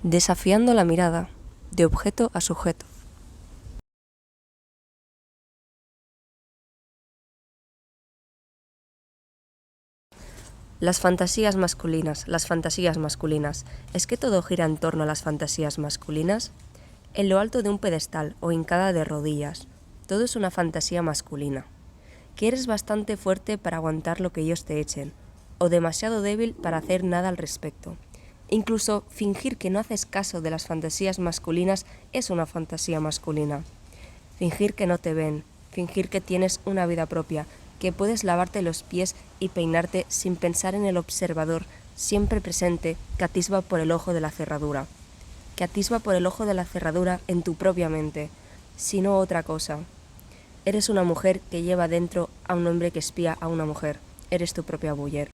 Desafiando la mirada, de objeto a sujeto. Las fantasías masculinas, ¿es que todo gira en torno a las fantasías masculinas? En lo alto de un pedestal o hincada de rodillas, todo es una fantasía masculina. Que eres bastante fuerte para aguantar lo que ellos te echen, o demasiado débil para hacer nada al respecto. Incluso fingir que no haces caso de las fantasías masculinas es una fantasía masculina. Fingir que no te ven, fingir que tienes una vida propia, que puedes lavarte los pies y peinarte sin pensar en el observador siempre presente que atisba por el ojo de la cerradura. Que atisba por el ojo de la cerradura en tu propia mente, si no otra cosa. Eres una mujer que lleva dentro a un hombre que espía a una mujer. Eres tu propia Buller.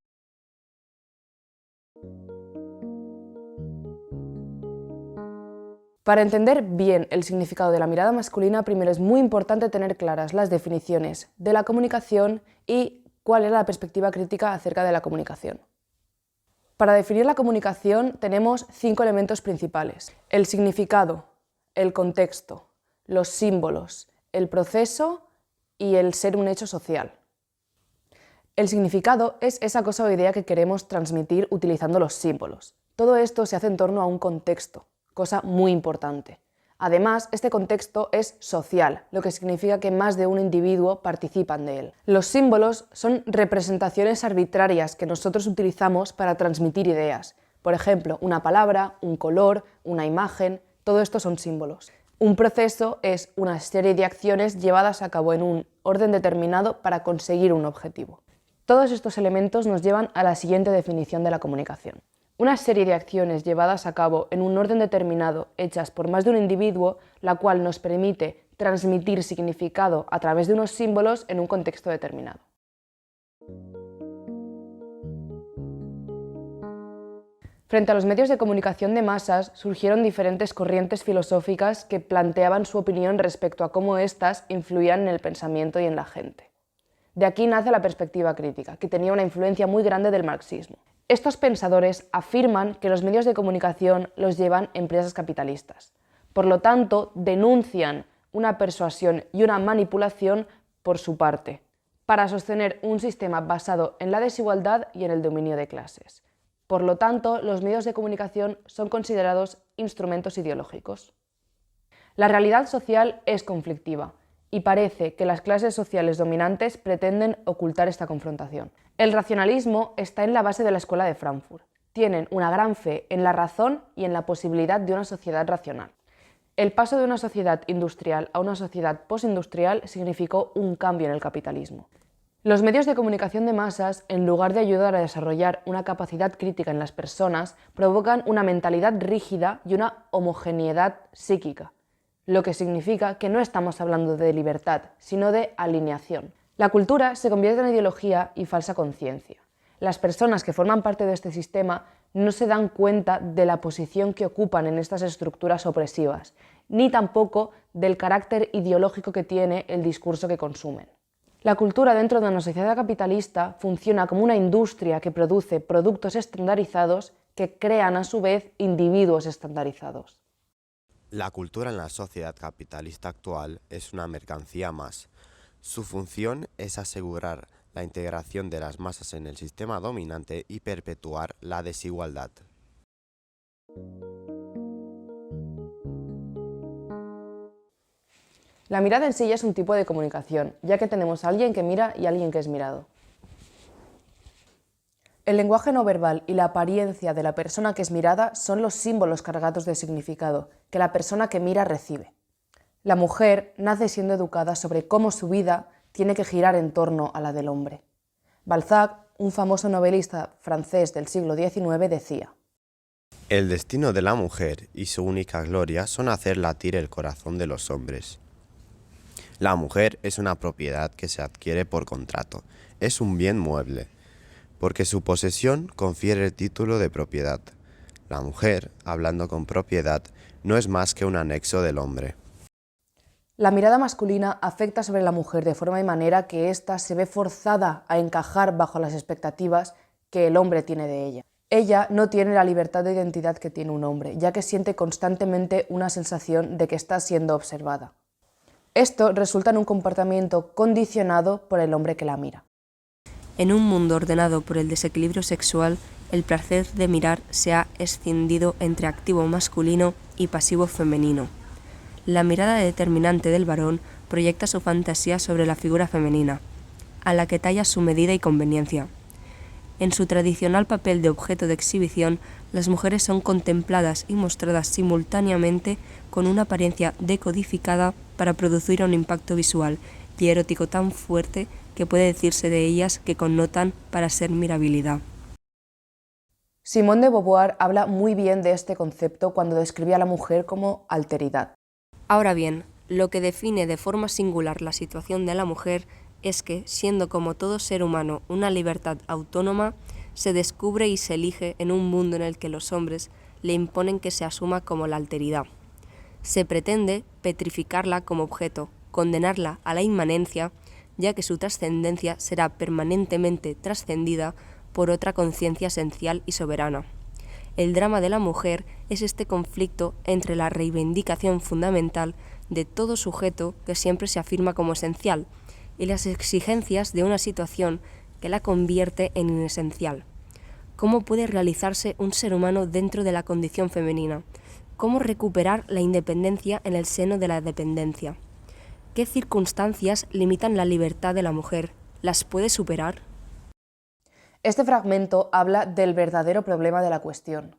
Para entender bien el significado de la mirada masculina, primero es muy importante tener claras las definiciones de la comunicación y cuál es la perspectiva crítica acerca de la comunicación. Para definir la comunicación tenemos 5 elementos principales: el significado, el contexto, los símbolos, el proceso y el ser un hecho social. El significado es esa cosa o idea que queremos transmitir utilizando los símbolos. Todo esto se hace en torno a un contexto, cosa muy importante. Además, este contexto es social, lo que significa que más de un individuo participan de él. Los símbolos son representaciones arbitrarias que nosotros utilizamos para transmitir ideas. Por ejemplo, una palabra, un color, una imagen, todo esto son símbolos. Un proceso es una serie de acciones llevadas a cabo en un orden determinado para conseguir un objetivo. Todos estos elementos nos llevan a la siguiente definición de la comunicación. Una serie de acciones llevadas a cabo en un orden determinado, hechas por más de un individuo, la cual nos permite transmitir significado a través de unos símbolos en un contexto determinado. Frente a los medios de comunicación de masas, surgieron diferentes corrientes filosóficas que planteaban su opinión respecto a cómo éstas influían en el pensamiento y en la gente. De aquí nace la perspectiva crítica, que tenía una influencia muy grande del marxismo. Estos pensadores afirman que los medios de comunicación los llevan empresas capitalistas. Por lo tanto, denuncian una persuasión y una manipulación por su parte, para sostener un sistema basado en la desigualdad y en el dominio de clases. Por lo tanto, los medios de comunicación son considerados instrumentos ideológicos. La realidad social es conflictiva y parece que las clases sociales dominantes pretenden ocultar esta confrontación. El racionalismo está en la base de la Escuela de Frankfurt. Tienen una gran fe en la razón y en la posibilidad de una sociedad racional. El paso de una sociedad industrial a una sociedad postindustrial significó un cambio en el capitalismo. Los medios de comunicación de masas, en lugar de ayudar a desarrollar una capacidad crítica en las personas, provocan una mentalidad rígida y una homogeneidad psíquica, lo que significa que no estamos hablando de libertad, sino de alineación. La cultura se convierte en ideología y falsa conciencia. Las personas que forman parte de este sistema no se dan cuenta de la posición que ocupan en estas estructuras opresivas, ni tampoco del carácter ideológico que tiene el discurso que consumen. La cultura dentro de una sociedad capitalista funciona como una industria que produce productos estandarizados que crean a su vez individuos estandarizados. La cultura en la sociedad capitalista actual es una mercancía más. Su función es asegurar la integración de las masas en el sistema dominante y perpetuar la desigualdad. La mirada en sí ya es un tipo de comunicación, ya que tenemos a alguien que mira y a alguien que es mirado. El lenguaje no verbal y la apariencia de la persona que es mirada son los símbolos cargados de significado que la persona que mira recibe. La mujer nace siendo educada sobre cómo su vida tiene que girar en torno a la del hombre. Balzac, un famoso novelista francés del siglo XIX, decía: El destino de la mujer y su única gloria son hacer latir el corazón de los hombres. La mujer es una propiedad que se adquiere por contrato, es un bien mueble, porque su posesión confiere el título de propiedad. La mujer, hablando con propiedad, no es más que un anexo del hombre. La mirada masculina afecta sobre la mujer de forma y manera que ésta se ve forzada a encajar bajo las expectativas que el hombre tiene de ella. Ella no tiene la libertad de identidad que tiene un hombre, ya que siente constantemente una sensación de que está siendo observada. Esto resulta en un comportamiento condicionado por el hombre que la mira. En un mundo ordenado por el desequilibrio sexual, el placer de mirar se ha escindido entre activo masculino y pasivo femenino. La mirada determinante del varón proyecta su fantasía sobre la figura femenina, a la que talla su medida y conveniencia. En su tradicional papel de objeto de exhibición, las mujeres son contempladas y mostradas simultáneamente con una apariencia decodificada para producir un impacto visual y erótico tan fuerte que puede decirse de ellas que connotan para ser mirabilidad. Simone de Beauvoir habla muy bien de este concepto cuando describe a la mujer como alteridad. Ahora bien, lo que define de forma singular la situación de la mujer es que, siendo como todo ser humano una libertad autónoma, se descubre y se elige en un mundo en el que los hombres le imponen que se asuma como la alteridad. Se pretende petrificarla como objeto, condenarla a la inmanencia, ya que su trascendencia será permanentemente trascendida por otra conciencia esencial y soberana. El drama de la mujer es este conflicto entre la reivindicación fundamental de todo sujeto que siempre se afirma como esencial y las exigencias de una situación que la convierte en inesencial. ¿Cómo puede realizarse un ser humano dentro de la condición femenina? ¿Cómo recuperar la independencia en el seno de la dependencia? ¿Qué circunstancias limitan la libertad de la mujer? ¿Las puede superar? Este fragmento habla del verdadero problema de la cuestión.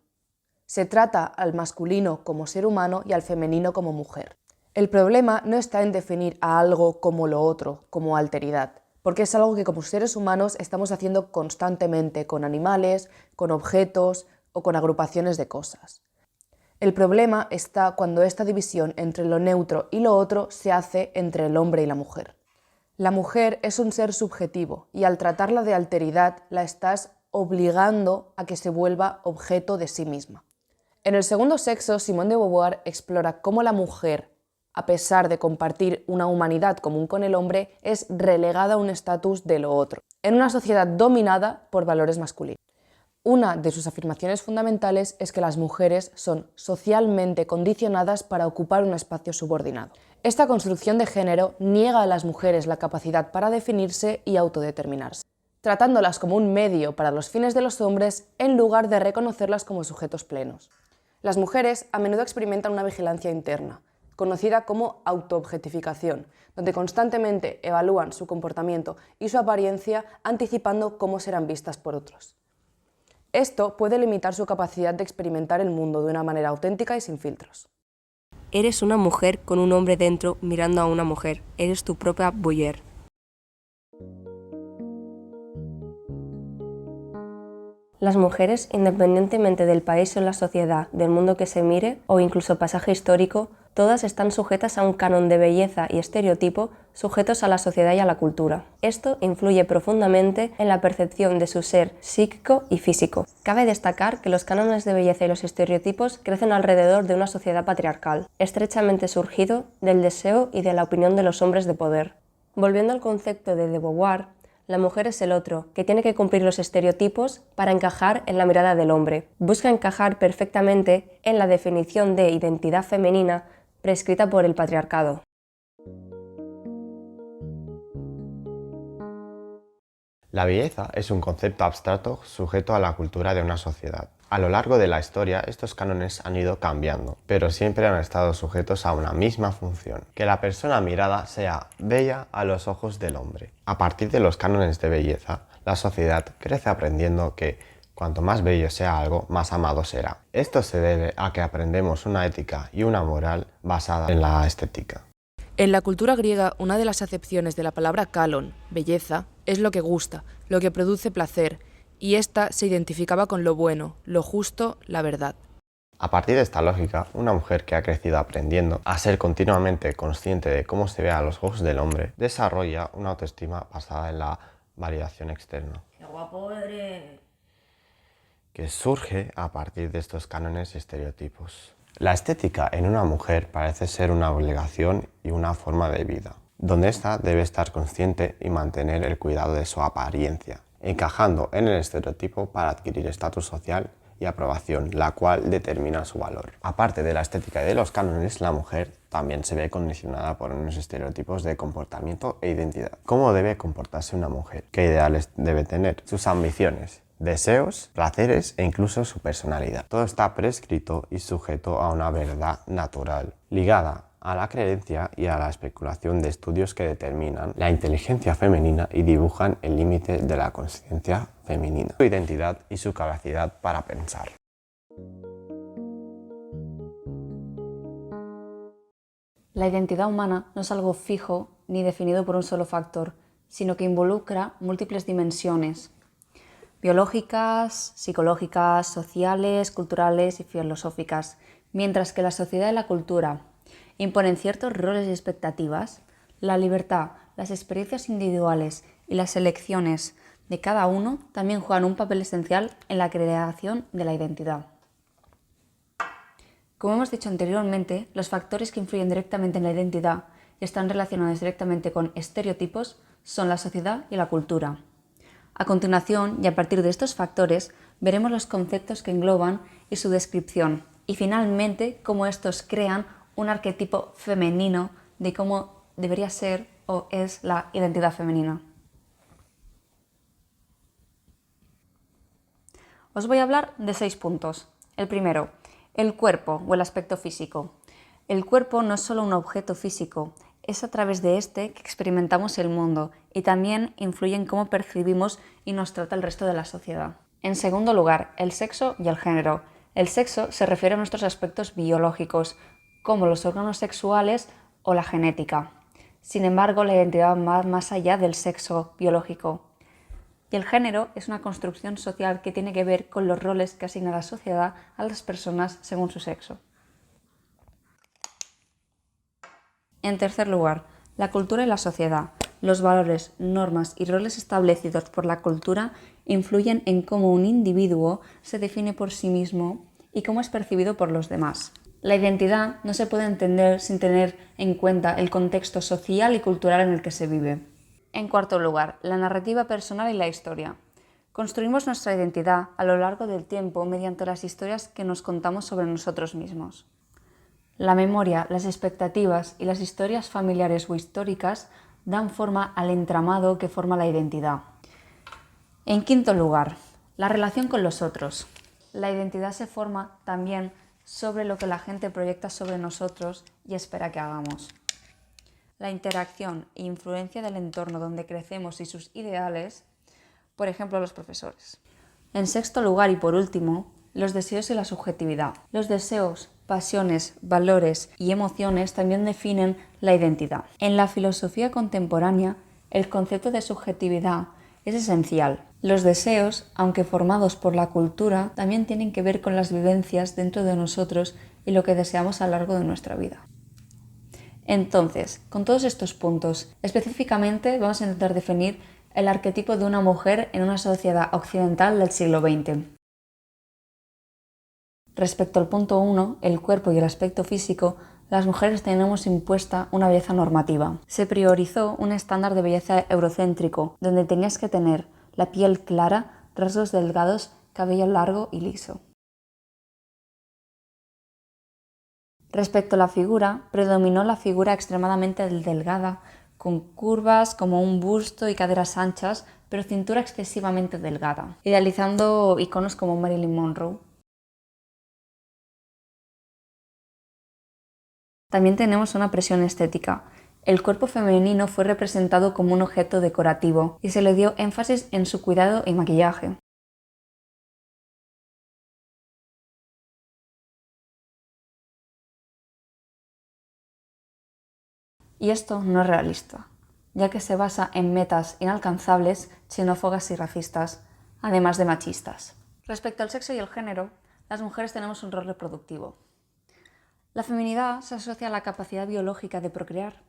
Se trata al masculino como ser humano y al femenino como mujer. El problema no está en definir a algo como lo otro, como alteridad, porque es algo que como seres humanos estamos haciendo constantemente con animales, con objetos o con agrupaciones de cosas. El problema está cuando esta división entre lo neutro y lo otro se hace entre el hombre y la mujer. La mujer es un ser subjetivo y al tratarla de alteridad la estás obligando a que se vuelva objeto de sí misma. En El segundo sexo, Simone de Beauvoir explora cómo la mujer, a pesar de compartir una humanidad común con el hombre, es relegada a un estatus de lo otro, en una sociedad dominada por valores masculinos. Una de sus afirmaciones fundamentales es que las mujeres son socialmente condicionadas para ocupar un espacio subordinado. Esta construcción de género niega a las mujeres la capacidad para definirse y autodeterminarse, tratándolas como un medio para los fines de los hombres en lugar de reconocerlas como sujetos plenos. Las mujeres a menudo experimentan una vigilancia interna, conocida como autoobjetificación, donde constantemente evalúan su comportamiento y su apariencia anticipando cómo serán vistas por otros. Esto puede limitar su capacidad de experimentar el mundo de una manera auténtica y sin filtros. Eres una mujer con un hombre dentro mirando a una mujer. Eres tu propia voyeur. Las mujeres, independientemente del país o la sociedad, del mundo que se mire, o incluso pasaje histórico, todas están sujetas a un canon de belleza y estereotipo sujetos a la sociedad y a la cultura. Esto influye profundamente en la percepción de su ser psíquico y físico. Cabe destacar que los cánones de belleza y los estereotipos crecen alrededor de una sociedad patriarcal, estrechamente surgido del deseo y de la opinión de los hombres de poder. Volviendo al concepto de Beauvoir, la mujer es el otro, que tiene que cumplir los estereotipos para encajar en la mirada del hombre. Busca encajar perfectamente en la definición de identidad femenina prescrita por el patriarcado. La belleza es un concepto abstracto sujeto a la cultura de una sociedad. A lo largo de la historia, estos cánones han ido cambiando, pero siempre han estado sujetos a una misma función: que la persona mirada sea bella a los ojos del hombre. A partir de los cánones de belleza, la sociedad crece aprendiendo que cuanto más bello sea algo, más amado será. Esto se debe a que aprendemos una ética y una moral basada en la estética. En la cultura griega, una de las acepciones de la palabra kalon, belleza, es lo que gusta, lo que produce placer, y ésta se identificaba con lo bueno, lo justo, la verdad. A partir de esta lógica, una mujer que ha crecido aprendiendo a ser continuamente consciente de cómo se ve a los ojos del hombre, desarrolla una autoestima basada en la validación externa. ¡Qué guapo eres! Que surge a partir de estos cánones y estereotipos. La estética en una mujer parece ser una obligación y una forma de vida, donde ésta debe estar consciente y mantener el cuidado de su apariencia. encajando en el estereotipo para adquirir estatus social y aprobación, la cual determina su valor. Aparte de la estética y de los cánones, la mujer también se ve condicionada por unos estereotipos de comportamiento e identidad. ¿Cómo debe comportarse una mujer? ¿Qué ideales debe tener? Sus ambiciones, deseos, placeres e incluso su personalidad. Todo está prescrito y sujeto a una verdad natural, ligada a la creencia y a la especulación de estudios que determinan la inteligencia femenina y dibujan el límite de la consciencia femenina, su identidad y su capacidad para pensar. La identidad humana no es algo fijo ni definido por un solo factor, sino que involucra múltiples dimensiones biológicas, psicológicas, sociales, culturales y filosóficas, mientras que la sociedad y la cultura imponen ciertos roles y expectativas. La libertad, las experiencias individuales y las elecciones de cada uno también juegan un papel esencial en la creación de la identidad. Como hemos dicho anteriormente, los factores que influyen directamente en la identidad y están relacionados directamente con estereotipos son la sociedad y la cultura. A continuación, y a partir de estos factores, veremos los conceptos que engloban y su descripción, y finalmente cómo estos crean un arquetipo femenino de cómo debería ser o es la identidad femenina. Os voy a hablar de 6 puntos. El primero, el cuerpo o el aspecto físico. El cuerpo no es solo un objeto físico, es a través de este que experimentamos el mundo y también influye en cómo percibimos y nos trata el resto de la sociedad. En segundo lugar, el sexo y el género. El sexo se refiere a nuestros aspectos biológicos, como los órganos sexuales o la genética. Sin embargo, la identidad va más allá del sexo biológico. Y el género es una construcción social que tiene que ver con los roles que asigna la sociedad a las personas según su sexo. En tercer lugar, la cultura y la sociedad. Los valores, normas y roles establecidos por la cultura influyen en cómo un individuo se define por sí mismo y cómo es percibido por los demás. La identidad no se puede entender sin tener en cuenta el contexto social y cultural en el que se vive. En cuarto lugar, la narrativa personal y la historia. Construimos nuestra identidad a lo largo del tiempo mediante las historias que nos contamos sobre nosotros mismos. La memoria, las expectativas y las historias familiares o históricas dan forma al entramado que forma la identidad. En quinto lugar, la relación con los otros. La identidad se forma también sobre lo que la gente proyecta sobre nosotros y espera que hagamos. La interacción e influencia del entorno donde crecemos y sus ideales, por ejemplo, los profesores. En sexto lugar y por último, los deseos y la subjetividad. Los deseos, pasiones, valores y emociones también definen la identidad. En la filosofía contemporánea, el concepto de subjetividad es esencial. Los deseos, aunque formados por la cultura, también tienen que ver con las vivencias dentro de nosotros y lo que deseamos a lo largo de nuestra vida. Entonces, con todos estos puntos, específicamente vamos a intentar definir el arquetipo de una mujer en una sociedad occidental del siglo XX. Respecto al punto 1, el cuerpo y el aspecto físico, las mujeres tenemos impuesta una belleza normativa. Se priorizó un estándar de belleza eurocéntrico, donde tenías que tener la piel clara, rasgos delgados, cabello largo y liso. Respecto a la figura, predominó la figura extremadamente delgada, con curvas como un busto y caderas anchas, pero cintura excesivamente delgada, idealizando iconos como Marilyn Monroe. También tenemos una presión estética. El cuerpo femenino fue representado como un objeto decorativo y se le dio énfasis en su cuidado y maquillaje. Y esto no es realista, ya que se basa en metas inalcanzables, xenófobas y racistas, además de machistas. Respecto al sexo y el género, las mujeres tenemos un rol reproductivo. La feminidad se asocia a la capacidad biológica de procrear,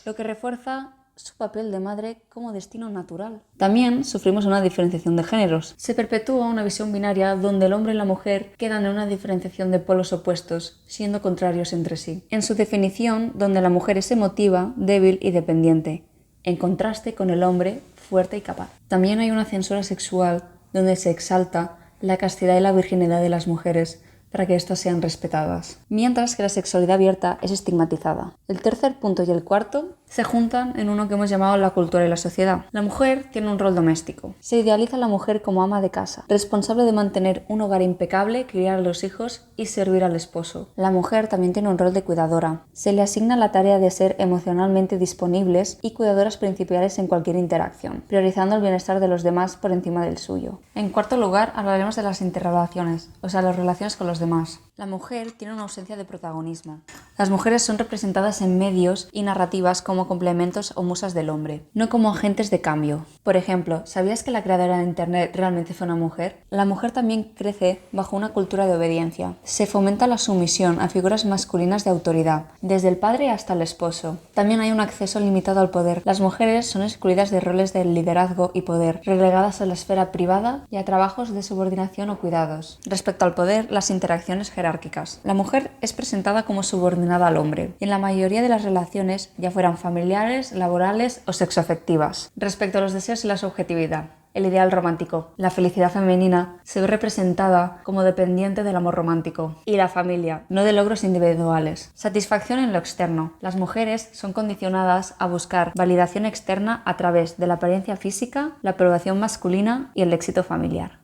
lo que refuerza su papel de madre como destino natural. También sufrimos una diferenciación de géneros. Se perpetúa una visión binaria donde el hombre y la mujer quedan en una diferenciación de polos opuestos, siendo contrarios entre sí. En su definición, donde la mujer es emotiva, débil y dependiente, en contraste con el hombre fuerte y capaz. También hay una censura sexual donde se exalta la castidad y la virginidad de las mujeres para que éstas sean respetadas, mientras que la sexualidad abierta es estigmatizada. El tercer punto y el cuarto se juntan en uno que hemos llamado la cultura y la sociedad. La mujer tiene un rol doméstico. Se idealiza a la mujer como ama de casa, responsable de mantener un hogar impecable, criar a los hijos y servir al esposo. La mujer también tiene un rol de cuidadora. Se le asigna la tarea de ser emocionalmente disponibles y cuidadoras principales en cualquier interacción, priorizando el bienestar de los demás por encima del suyo. En cuarto lugar, hablaremos de las interrelaciones, o sea, las relaciones con los demás. La mujer tiene una ausencia de protagonismo. Las mujeres son representadas en medios y narrativas como complementos o musas del hombre, no como agentes de cambio. Por ejemplo, ¿sabías que la creadora de Internet realmente fue una mujer? La mujer también crece bajo una cultura de obediencia. Se fomenta la sumisión a figuras masculinas de autoridad, desde el padre hasta el esposo. También hay un acceso limitado al poder. Las mujeres son excluidas de roles de liderazgo y poder, relegadas a la esfera privada y a trabajos de subordinación o cuidados. Respecto al poder, las interacciones jerárquicas. La mujer es presentada como subordinada al hombre, y en la mayoría de las relaciones, ya fueran familiares, laborales o sexoafectivas. Respecto a los deseos y la subjetividad, el ideal romántico. La felicidad femenina se ve representada como dependiente del amor romántico. Y la familia, no de logros individuales. Satisfacción en lo externo. Las mujeres son condicionadas a buscar validación externa a través de la apariencia física, la aprobación masculina y el éxito familiar.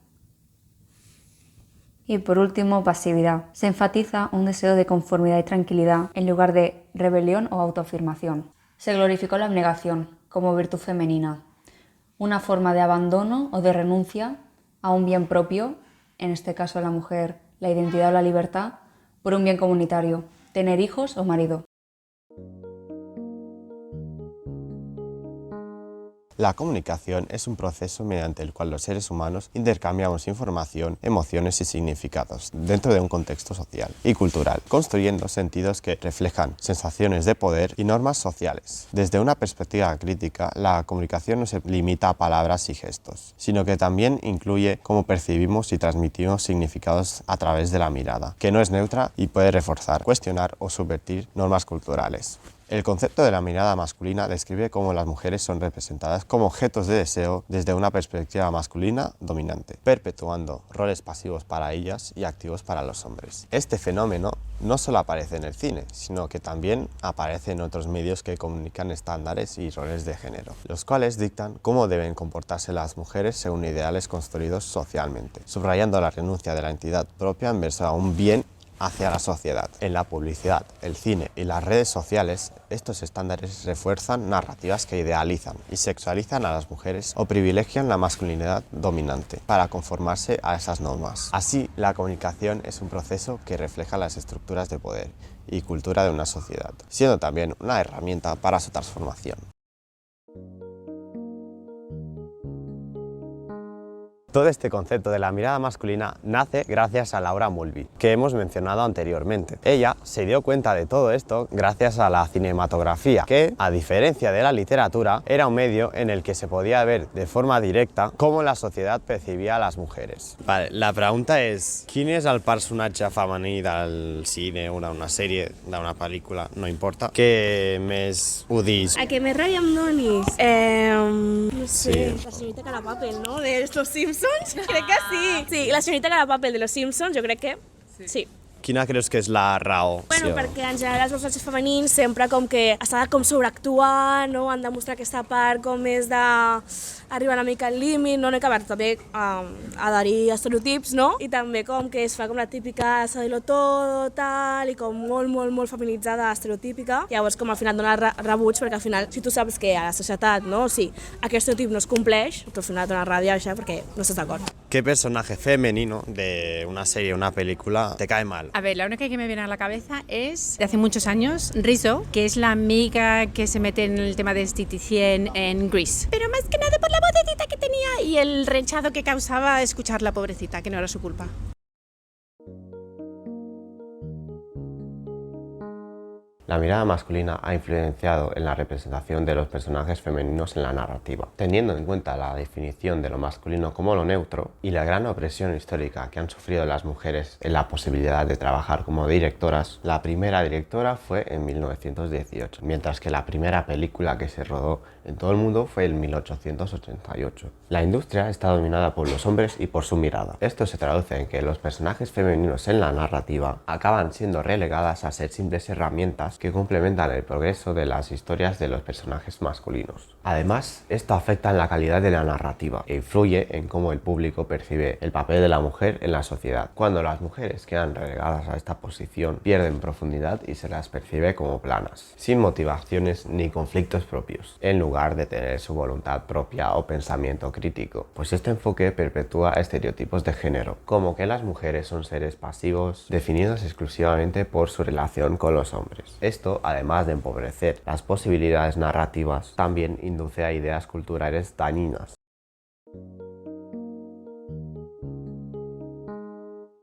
Y por último, pasividad. Se enfatiza un deseo de conformidad y tranquilidad en lugar de rebelión o autoafirmación. Se glorificó la abnegación como virtud femenina, una forma de abandono o de renuncia a un bien propio, en este caso la mujer, la identidad o la libertad, por un bien comunitario, tener hijos o marido. La comunicación es un proceso mediante el cual los seres humanos intercambiamos información, emociones y significados dentro de un contexto social y cultural, construyendo sentidos que reflejan sensaciones de poder y normas sociales. Desde una perspectiva crítica, la comunicación no se limita a palabras y gestos, sino que también incluye cómo percibimos y transmitimos significados a través de la mirada, que no es neutra y puede reforzar, cuestionar o subvertir normas culturales. El concepto de la mirada masculina describe cómo las mujeres son representadas como objetos de deseo desde una perspectiva masculina dominante, perpetuando roles pasivos para ellas y activos para los hombres. Este fenómeno no solo aparece en el cine, sino que también aparece en otros medios que comunican estándares y roles de género, los cuales dictan cómo deben comportarse las mujeres según ideales construidos socialmente, subrayando la renuncia de la entidad propia en verso a un bien hacia la sociedad. En la publicidad, el cine y las redes sociales, estos estándares refuerzan narrativas que idealizan y sexualizan a las mujeres o privilegian la masculinidad dominante para conformarse a esas normas. Así, la comunicación es un proceso que refleja las estructuras de poder y cultura de una sociedad, siendo también una herramienta para su transformación. Todo este concepto de la mirada masculina nace gracias a Laura Mulvey, que hemos mencionado anteriormente. Ella se dio cuenta de todo esto gracias a la cinematografía, que, a diferencia de la literatura, era un medio en el que se podía ver de forma directa cómo la sociedad percibía a las mujeres. Vale, la pregunta és, quin és el personatge femení del cine, una sèrie, d'una pel·lícula, no importa, que més odies? A que me raya amb donis? No sé, Sí. la señorita Carapapel, ¿no? De Los Simpsons, crec que sí. Sí, la señorita Carapapel de Los Simpsons, jo crec que sí. Quina creus que és la raó? Bueno, perquè en general els personatges femenins sempre com que s'ha de com sobreactuar, no? Han de mostrar aquesta part com més de arribar una mica al límit, no he acabat també adherir a estereotips, no? I també com que es fa com la típica saber-lo todo, tal, i com molt feminitzada, estereotípica. Llavors com al final dona rebuig, perquè al final si tu saps que a la societat, no? Si aquest estereotip no es compleix, tu al final dona ràbia això perquè no estàs d'acord. ¿Qué personaje femenino de una serie o una película te cae mal? A ver, la única que me viene a la cabeza es de hace muchos años, Rizzo, que es la amiga que se mete en el tema de esteticien en Grease. Pero más que nada por la vocecita que tenía y el rechazo que causaba escuchar la pobrecita, que no era su culpa. La mirada masculina ha influenciado en la representación de los personajes femeninos en la narrativa. Teniendo en cuenta la definición de lo masculino como lo neutro y la gran opresión histórica que han sufrido las mujeres en la posibilidad de trabajar como directoras, la primera directora fue en 1918, mientras que la primera película que se rodó en todo el mundo fue en 1888. La industria está dominada por los hombres y por su mirada. Esto se traduce en que los personajes femeninos en la narrativa acaban siendo relegadas a ser simples herramientas que complementan el progreso de las historias de los personajes masculinos. Además, esto afecta en la calidad de la narrativa e influye en cómo el público percibe el papel de la mujer en la sociedad. Cuando las mujeres quedan relegadas a esta posición, pierden profundidad y se las percibe como planas, sin motivaciones ni conflictos propios, en lugar de tener su voluntad propia o pensamiento crítico, pues este enfoque perpetúa estereotipos de género, como que las mujeres son seres pasivos, definidos exclusivamente por su relación con los hombres. Esto, además de empobrecer las posibilidades narrativas, también induce a ideas culturales dañinas.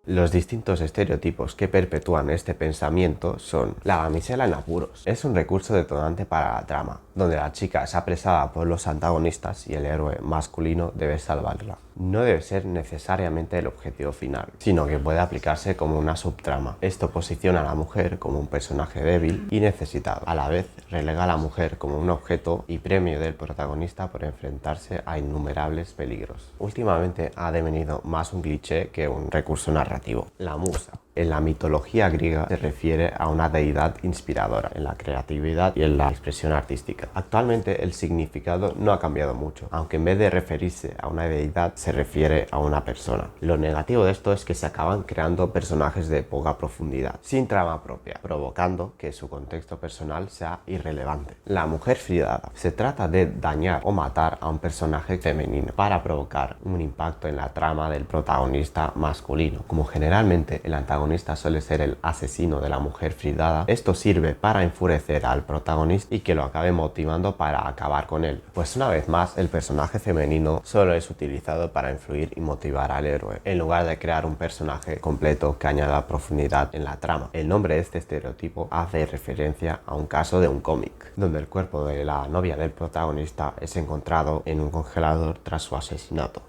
Los distintos estereotipos que perpetúan este pensamiento son la damisela en apuros. Es un recurso detonante para la trama, donde la chica es apresada por los antagonistas y el héroe masculino debe salvarla. No debe ser necesariamente el objetivo final, sino que puede aplicarse como una subtrama. Esto posiciona a la mujer como un personaje débil y necesitado. A la vez, relega a la mujer como un objeto y premio del protagonista por enfrentarse a innumerables peligros. Últimamente ha devenido más un cliché que un recurso narrativo. La musa. En la mitología griega se refiere a una deidad inspiradora en la creatividad y en la expresión artística. Actualmente el significado no ha cambiado mucho, aunque en vez de referirse a una deidad se refiere a una persona. Lo negativo de esto es que se acaban creando personajes de poca profundidad, sin trama propia, provocando que su contexto personal sea irrelevante. La mujer fridada. Se trata de dañar o matar a un personaje femenino para provocar un impacto en la trama del protagonista masculino. Como generalmente el antagonista suele ser el asesino de la mujer fridada, esto sirve para enfurecer al protagonista y que lo acabe motivando para acabar con él. Pues una vez más, el personaje femenino solo es utilizado para influir y motivar al héroe, en lugar de crear un personaje completo que añada profundidad en la trama. El nombre de este estereotipo hace referencia a un caso de un cómic, donde el cuerpo de la novia del protagonista es encontrado en un congelador tras su asesinato.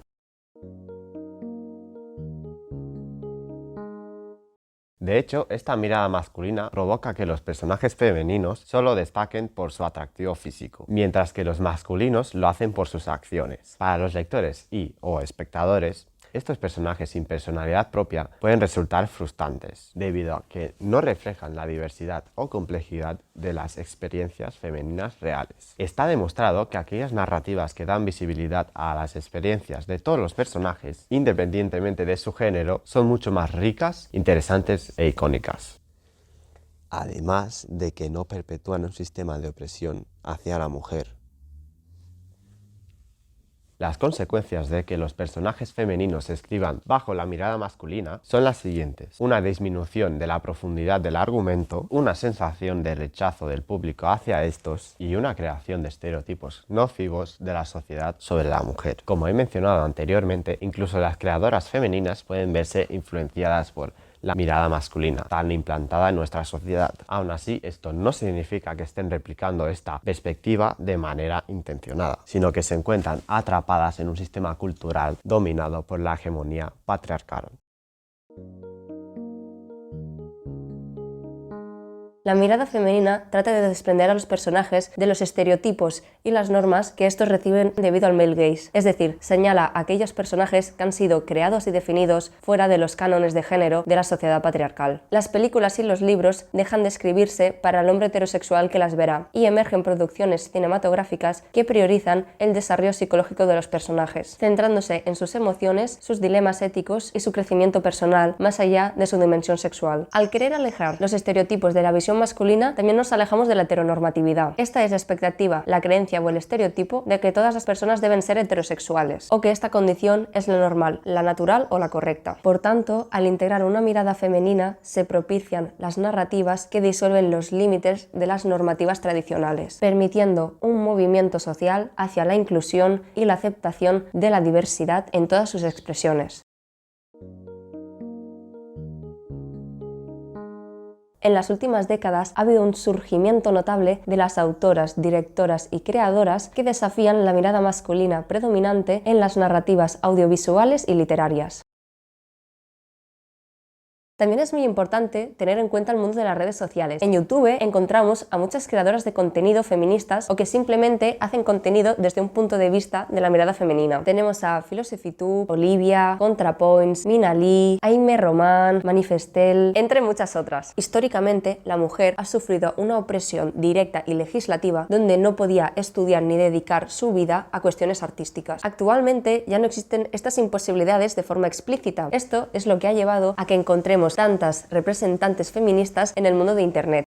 De hecho, esta mirada masculina provoca que los personajes femeninos solo destaquen por su atractivo físico, mientras que los masculinos lo hacen por sus acciones. Para los lectores o espectadores, estos personajes sin personalidad propia pueden resultar frustrantes, debido a que no reflejan la diversidad o complejidad de las experiencias femeninas reales. Está demostrado que aquellas narrativas que dan visibilidad a las experiencias de todos los personajes, independientemente de su género, son mucho más ricas, interesantes e icónicas. Además de que no perpetúan un sistema de opresión hacia la mujer. Las consecuencias de que los personajes femeninos se escriban bajo la mirada masculina son las siguientes: una disminución de la profundidad del argumento, una sensación de rechazo del público hacia estos y una creación de estereotipos nocivos de la sociedad sobre la mujer. Como he mencionado anteriormente, incluso las creadoras femeninas pueden verse influenciadas por la mirada masculina tan implantada en nuestra sociedad. Aún así, esto no significa que estén replicando esta perspectiva de manera intencionada, sino que se encuentran atrapadas en un sistema cultural dominado por la hegemonía patriarcal. La mirada femenina trata de desprender a los personajes de los estereotipos y las normas que estos reciben debido al male gaze, es decir, señala a aquellos personajes que han sido creados y definidos fuera de los cánones de género de la sociedad patriarcal. Las películas y los libros dejan de escribirse para el hombre heterosexual que las verá y emergen producciones cinematográficas que priorizan el desarrollo psicológico de los personajes, centrándose en sus emociones, sus dilemas éticos y su crecimiento personal, más allá de su dimensión sexual. Al querer alejar los estereotipos de la visión masculina, también nos alejamos de la heteronormatividad. Esta es la expectativa, la creencia o el estereotipo de que todas las personas deben ser heterosexuales, o que esta condición es la normal, la natural o la correcta. Por tanto, al integrar una mirada femenina, se propician las narrativas que disuelven los límites de las normativas tradicionales, permitiendo un movimiento social hacia la inclusión y la aceptación de la diversidad en todas sus expresiones. En las últimas décadas ha habido un surgimiento notable de las autoras, directoras y creadoras que desafían la mirada masculina predominante en las narrativas audiovisuales y literarias. También es muy importante tener en cuenta el mundo de las redes sociales. En YouTube encontramos a muchas creadoras de contenido feministas o que simplemente hacen contenido desde un punto de vista de la mirada femenina. Tenemos a PhilosophyTube, Olivia, ContraPoints, Mina Lee, Aime Román, Manifestel, entre muchas otras. Históricamente, la mujer ha sufrido una opresión directa y legislativa donde no podía estudiar ni dedicar su vida a cuestiones artísticas. Actualmente ya no existen estas imposibilidades de forma explícita. Esto es lo que ha llevado a que encontremos tantas representantes feministas en el mundo de Internet.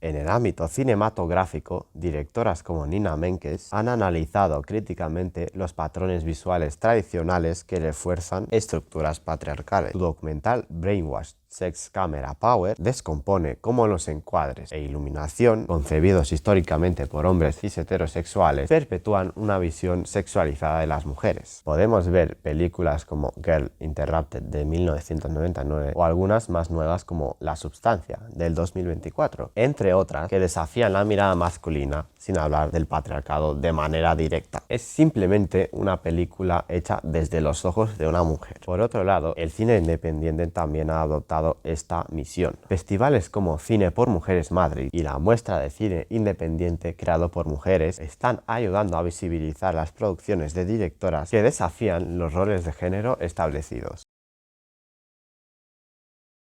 En el ámbito cinematográfico, directoras como Nina Menkes han analizado críticamente los patrones visuales tradicionales que refuerzan estructuras patriarcales. Su documental Brainwashed Sex Camera Power descompone cómo los encuadres e iluminación, concebidos históricamente por hombres cis heterosexuales, perpetúan una visión sexualizada de las mujeres. Podemos ver películas como Girl Interrupted de 1999 o algunas más nuevas como La Substancia del 2024, entre otras que desafían la mirada masculina sin hablar del patriarcado de manera directa. Es simplemente una película hecha desde los ojos de una mujer. Por otro lado, el cine independiente también ha adoptado esta misión. Festivales como Cine por Mujeres Madrid y la muestra de cine independiente creado por mujeres están ayudando a visibilizar las producciones de directoras que desafían los roles de género establecidos.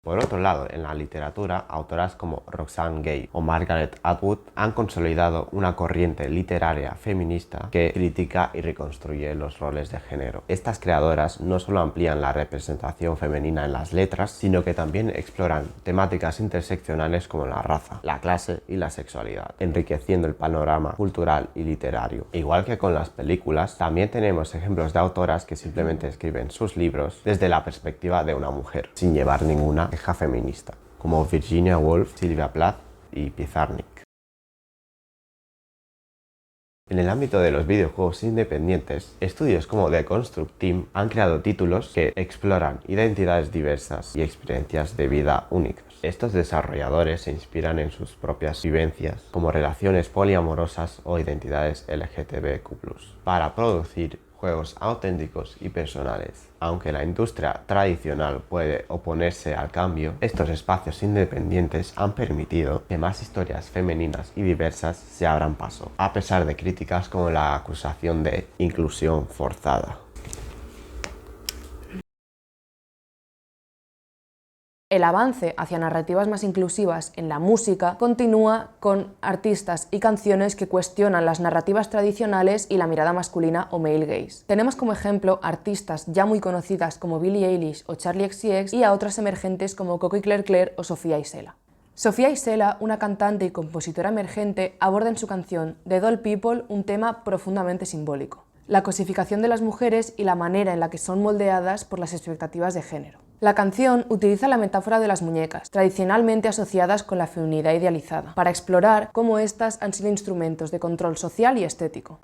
Por otro lado, en la literatura, autoras como Roxane Gay o Margaret Atwood han consolidado una corriente literaria feminista que critica y reconstruye los roles de género. Estas creadoras no solo amplían la representación femenina en las letras, sino que también exploran temáticas interseccionales como la raza, la clase y la sexualidad, enriqueciendo el panorama cultural y literario. Igual que con las películas, también tenemos ejemplos de autoras que simplemente escriben sus libros desde la perspectiva de una mujer, sin llevar ninguna queja feminista, como Virginia Woolf, Sylvia Plath y Pizarnik. En el ámbito de los videojuegos independientes, estudios como The Construct Team han creado títulos que exploran identidades diversas y experiencias de vida únicas. Estos desarrolladores se inspiran en sus propias vivencias, como relaciones poliamorosas o identidades LGTBQ+, para producir juegos auténticos y personales. Aunque la industria tradicional puede oponerse al cambio, estos espacios independientes han permitido que más historias femeninas y diversas se abran paso, a pesar de críticas como la acusación de inclusión forzada. El avance hacia narrativas más inclusivas en la música continúa con artistas y canciones que cuestionan las narrativas tradicionales y la mirada masculina o male gaze. Tenemos como ejemplo artistas ya muy conocidas como Billie Eilish o Charli XCX y a otras emergentes como Coco y Claire Claire o Sofía Isela. Sofía Isela, una cantante y compositora emergente, aborda en su canción The Doll People un tema profundamente simbólico: la cosificación de las mujeres y la manera en la que son moldeadas por las expectativas de género. La canción utiliza la metáfora de las muñecas, tradicionalmente asociadas con la feminidad idealizada, para explorar cómo éstas han sido instrumentos de control social y estético.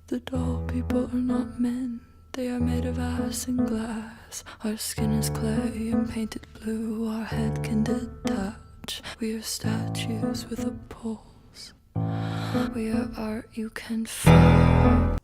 The doll people are not men, they are made of ice and glass. Our skin is clay and painted blue, our head can detach. We are statues with a pulse. We are art you can feel.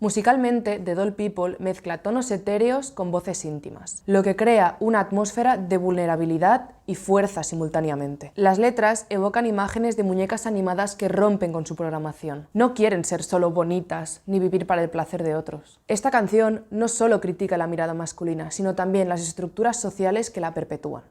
Musicalmente, The Doll People mezcla tonos etéreos con voces íntimas, lo que crea una atmósfera de vulnerabilidad y fuerza simultáneamente. Las letras evocan imágenes de muñecas animadas que rompen con su programación. No quieren ser solo bonitas ni vivir para el placer de otros. Esta canción no solo critica la mirada masculina, sino también las estructuras sociales que la perpetúan.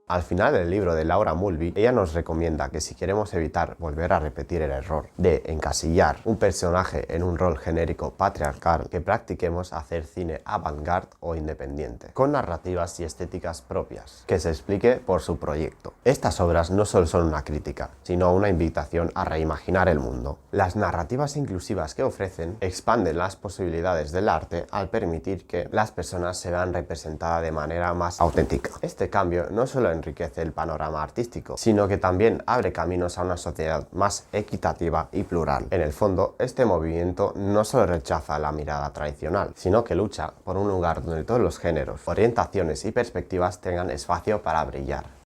Al final del libro de Laura Mulvey, ella nos recomienda que si queremos evitar volver a repetir el error de encasillar un personaje en un rol genérico patriarcal, que practiquemos hacer cine avant-garde o independiente, con narrativas y estéticas propias, que se explique por su proyecto. Estas obras no solo son una crítica, sino una invitación a reimaginar el mundo. Las narrativas inclusivas que ofrecen expanden las posibilidades del arte al permitir que las personas se vean representadas de manera más auténtica. Este cambio no solo enriquece el panorama artístico, sino que también abre caminos a una sociedad más equitativa y plural. En el fondo, este movimiento no solo rechaza la mirada tradicional, sino que lucha por un lugar donde todos los géneros, orientaciones y perspectivas tengan espacio para brillar.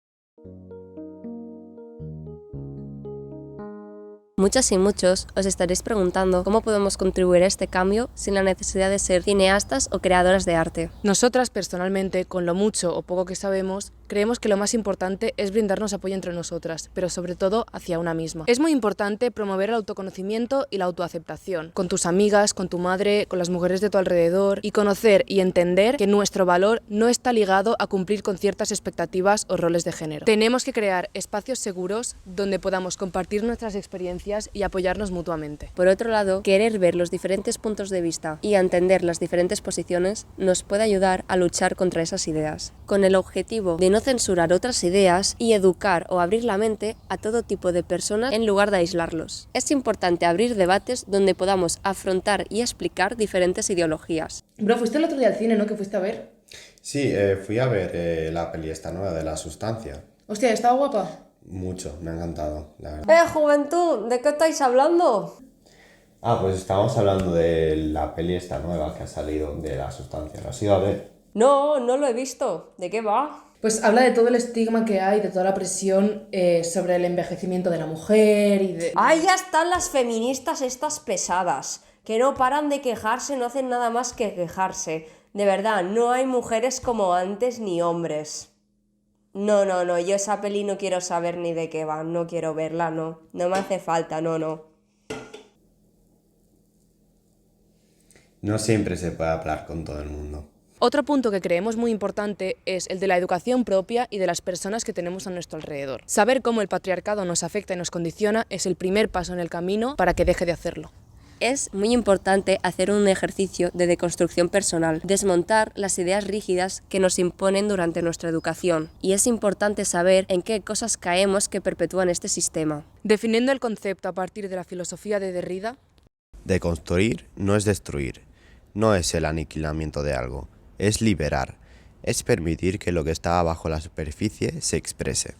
Muchas y muchos os estaréis preguntando cómo podemos contribuir a este cambio sin la necesidad de ser cineastas o creadoras de arte. Nosotras, personalmente, con lo mucho o poco que sabemos, creemos que lo más importante es brindarnos apoyo entre nosotras, pero sobre todo hacia una misma. Es muy importante promover el autoconocimiento y la autoaceptación, con tus amigas, con tu madre, con las mujeres de tu alrededor, y conocer y entender que nuestro valor no está ligado a cumplir con ciertas expectativas o roles de género. Tenemos que crear espacios seguros donde podamos compartir nuestras experiencias y apoyarnos mutuamente. Por otro lado, querer ver los diferentes puntos de vista y entender las diferentes posiciones nos puede ayudar a luchar contra esas ideas, con el objetivo de no censurar otras ideas y educar o abrir la mente a todo tipo de personas en lugar de aislarlos. Es importante abrir debates donde podamos afrontar y explicar diferentes ideologías. Bro, fuiste el otro día al cine, ¿no? ¿Que fuiste a ver? Sí, fui a ver la peli esta nueva de La Sustancia. Hostia, ¿estaba guapa? Mucho, me ha encantado, la verdad. Juventud, ¿de qué estáis hablando? Pues estábamos hablando de la peli esta nueva que ha salido de La Sustancia. ¿Lo has ido a ver? No, no lo he visto. ¿De qué va? Pues habla de todo el estigma que hay, de toda la presión sobre el envejecimiento de la mujer y de... ¡Ahí ya están las feministas estas pesadas! Que no paran de quejarse, no hacen nada más que quejarse. De verdad, no hay mujeres como antes ni hombres. No, yo esa peli no quiero saber ni de qué va, no quiero verla, no me hace falta, no. No siempre se puede hablar con todo el mundo. Otro punto que creemos muy importante es el de la educación propia y de las personas que tenemos a nuestro alrededor. Saber cómo el patriarcado nos afecta y nos condiciona es el primer paso en el camino para que deje de hacerlo. Es muy importante hacer un ejercicio de deconstrucción personal, desmontar las ideas rígidas que nos imponen durante nuestra educación. Y es importante saber en qué cosas caemos que perpetúan este sistema. Definiendo el concepto a partir de la filosofía de Derrida, Deconstruir no es destruir, no es el aniquilamiento de algo, es liberar, es permitir que lo que está bajo la superficie se exprese.